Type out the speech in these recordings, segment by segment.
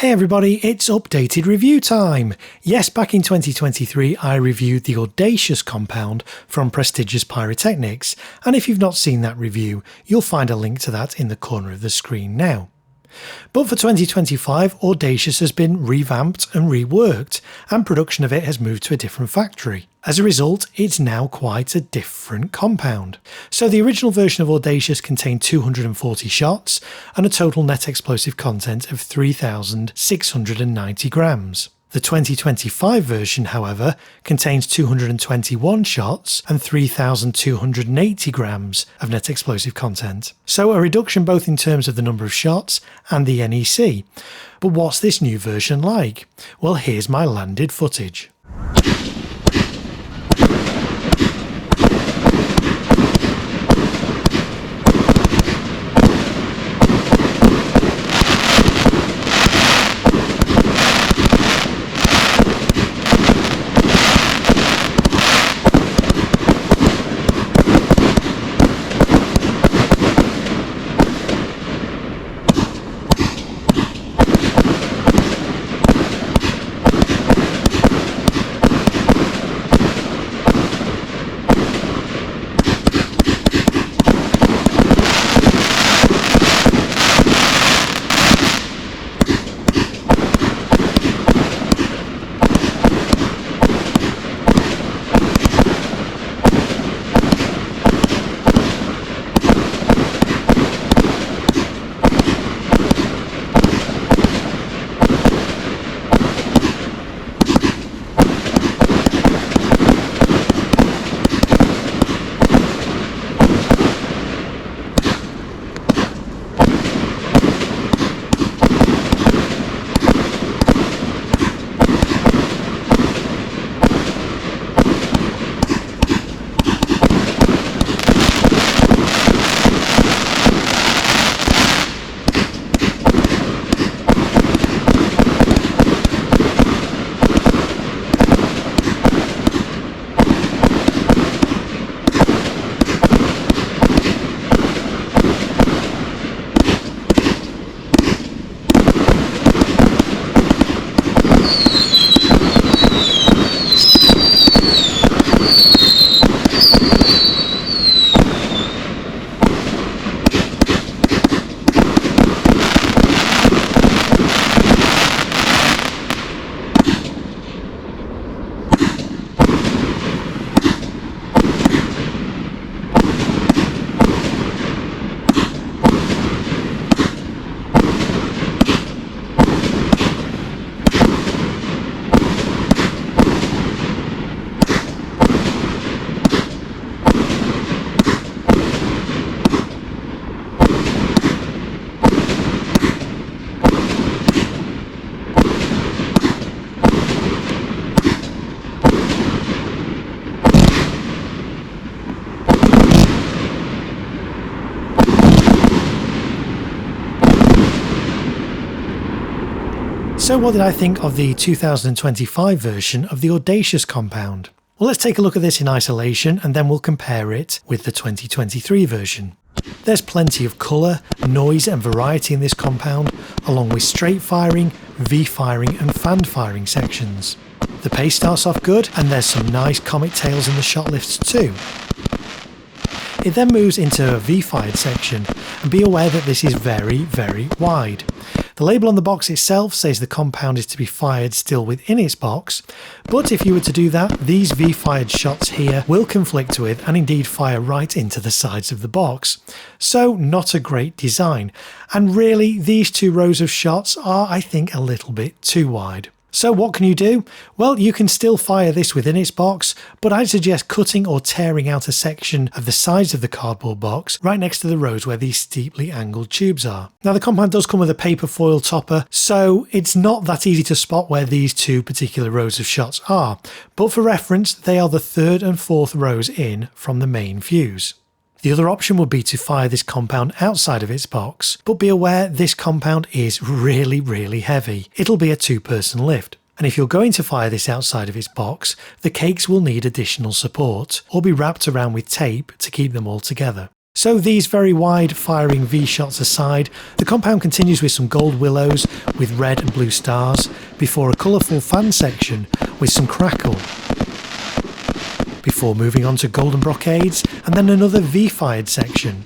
Hey everybody, it's updated review time! Yes, back in 2023 I reviewed the Audacious compound from prestigious Pyrotechnics, and if you've not seen that review, you'll find a link to that in the corner of the screen now. But for 2025, Audacious has been revamped and reworked, and production of it has moved to a different factory. As a result, it's now quite a different compound. So the original version of Audacious contained 240 shots and a total net explosive content of 3,690 grams. The 2025 version, however, contains 221 shots and 3,280 grams of net explosive content. So a reduction both in terms of the number of shots and the NEC. But what's this new version like? Well, here's my landed footage. So what did I think of the 2025 version of the Audacious compound? Well, let's take a look at this in isolation and then we'll compare it with the 2023 version. There's plenty of colour, noise and variety in this compound, along with straight firing, V-firing and fanned firing sections. The pace starts off good and there's some nice comic tails in the shot lifts too. It then moves into a V-fired section, and be aware that this is very, very wide. The label on the box itself says the compound is to be fired still within its box, but if you were to do that, these V-fired shots here will conflict with and indeed fire right into the sides of the box. So not a great design, and really these two rows of shots are, I think, a little bit too wide. So what can you do? Well, you can still fire this within its box, but I'd suggest cutting or tearing out a section of the sides of the cardboard box right next to the rows where these steeply angled tubes are. Now the compound does come with a paper foil topper, so it's not that easy to spot where these two particular rows of shots are, but for reference they are the third and fourth rows in from the main fuse. The other option would be to fire this compound outside of its box, but be aware this compound is really heavy. It'll be a two-person lift. And if you're going to fire this outside of its box, the cakes will need additional support or be wrapped around with tape to keep them all together. So these very wide firing V shots aside, the compound continues with some gold willows with red and blue stars, before a colourful fan section with some crackle, before moving on to golden brocades and then another V-fired section.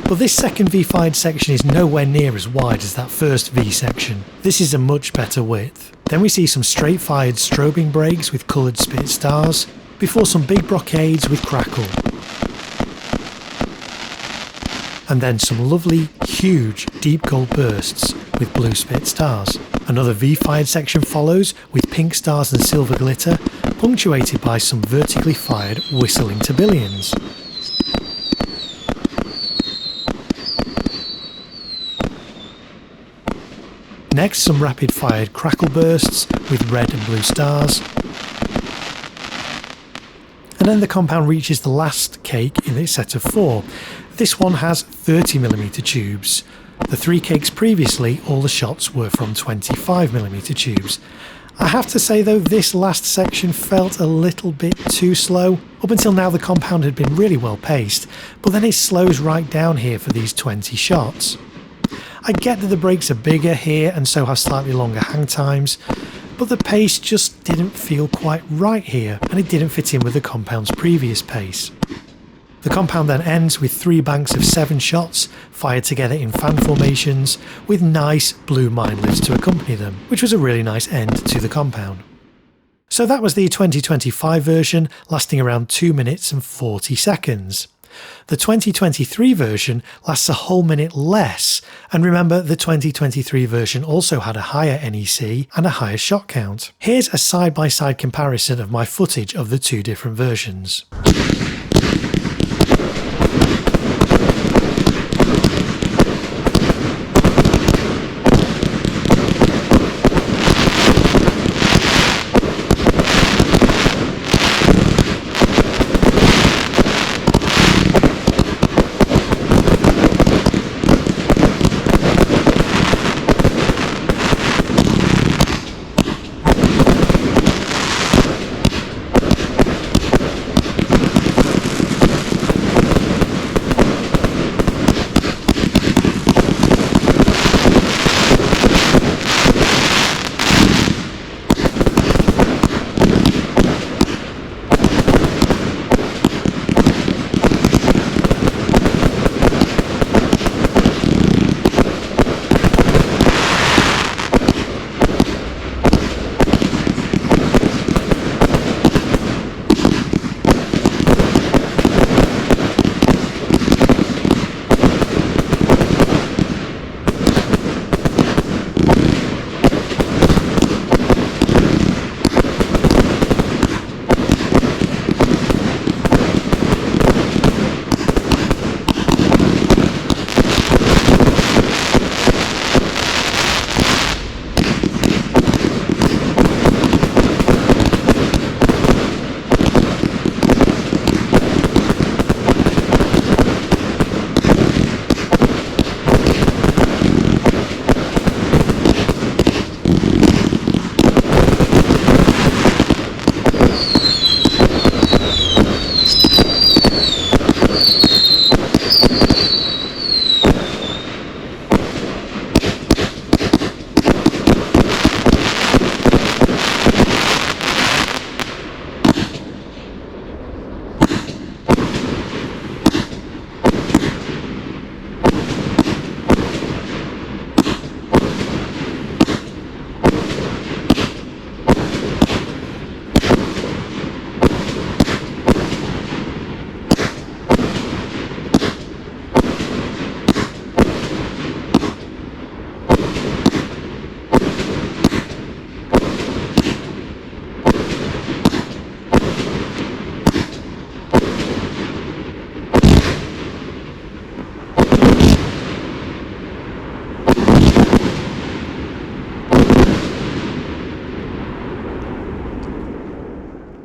But this second V-fired section is nowhere near as wide as that first V section. This is a much better width. Then we see some straight fired strobing breaks with coloured spit stars, before some big brocades with crackle. And then some lovely, huge, deep gold bursts with blue spit stars. Another V-fired section follows with pink stars and silver glitter, punctuated by some vertically fired whistling tourbillons. Next, some rapid-fired crackle bursts with red and blue stars. And then the compound reaches the last cake in its set of 4. This one has 30mm tubes. The 3 cakes previously, all the shots were from 25mm tubes. I have to say though, this last section felt a little bit too slow. Up until now the compound had been really well paced, but then it slows right down here for these 20 shots. I get that the breaks are bigger here and so have slightly longer hang times, but the pace just didn't feel quite right here, and it didn't fit in with the compound's previous pace. The compound then ends with 3 banks of 7 shots fired together in fan formations with nice blue mindlets to accompany them, which was a really nice end to the compound. So that was the 2025 version, lasting around 2 minutes and 40 seconds. The 2023 version lasts a whole minute less, and remember the 2023 version also had a higher NEC and a higher shot count. Here's a side-by-side comparison of my footage of the 2 different versions.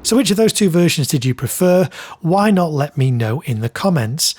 So which of those 2 versions did you prefer? Why not let me know in the comments?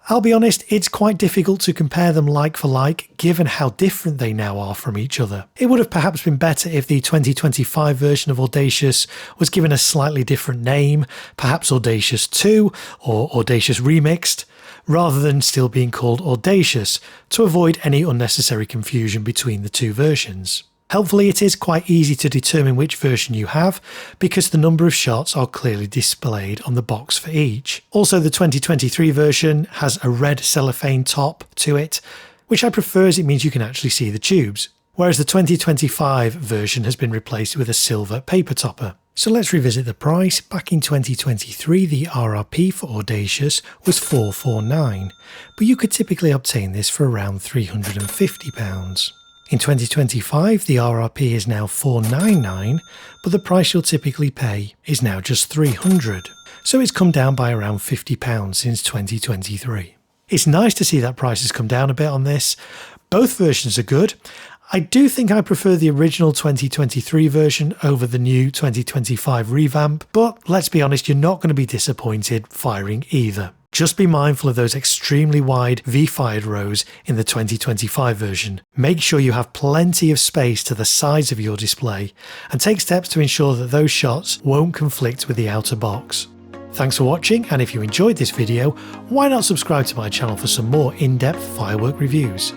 I'll be honest, it's quite difficult to compare them like for like, given how different they now are from each other. It would have perhaps been better if the 2025 version of Audacious was given a slightly different name, perhaps Audacious 2 or Audacious Remixed, rather than still being called Audacious, to avoid any unnecessary confusion between the two versions. Helpfully, it is quite easy to determine which version you have because the number of shots are clearly displayed on the box for each. Also, the 2023 version has a red cellophane top to it, which I prefer as it means you can actually see the tubes, whereas the 2025 version has been replaced with a silver paper topper. So let's revisit the price. Back in 2023, the RRP for Audacious was $449, but you could typically obtain this for around £350. In 2025, the RRP is now $499, but the price you'll typically pay is now just $300. So it's come down by around £50 since 2023. It's nice to see that prices come down a bit on this. Both versions are good. I do think I prefer the original 2023 version over the new 2025 revamp, but let's be honest, you're not going to be disappointed firing either. Just be mindful of those extremely wide V-fired rows in the 2025 version. Make sure you have plenty of space to the sides of your display and take steps to ensure that those shots won't conflict with the outer box. Thanks for watching, and if you enjoyed this video, why not subscribe to my channel for some more in-depth firework reviews.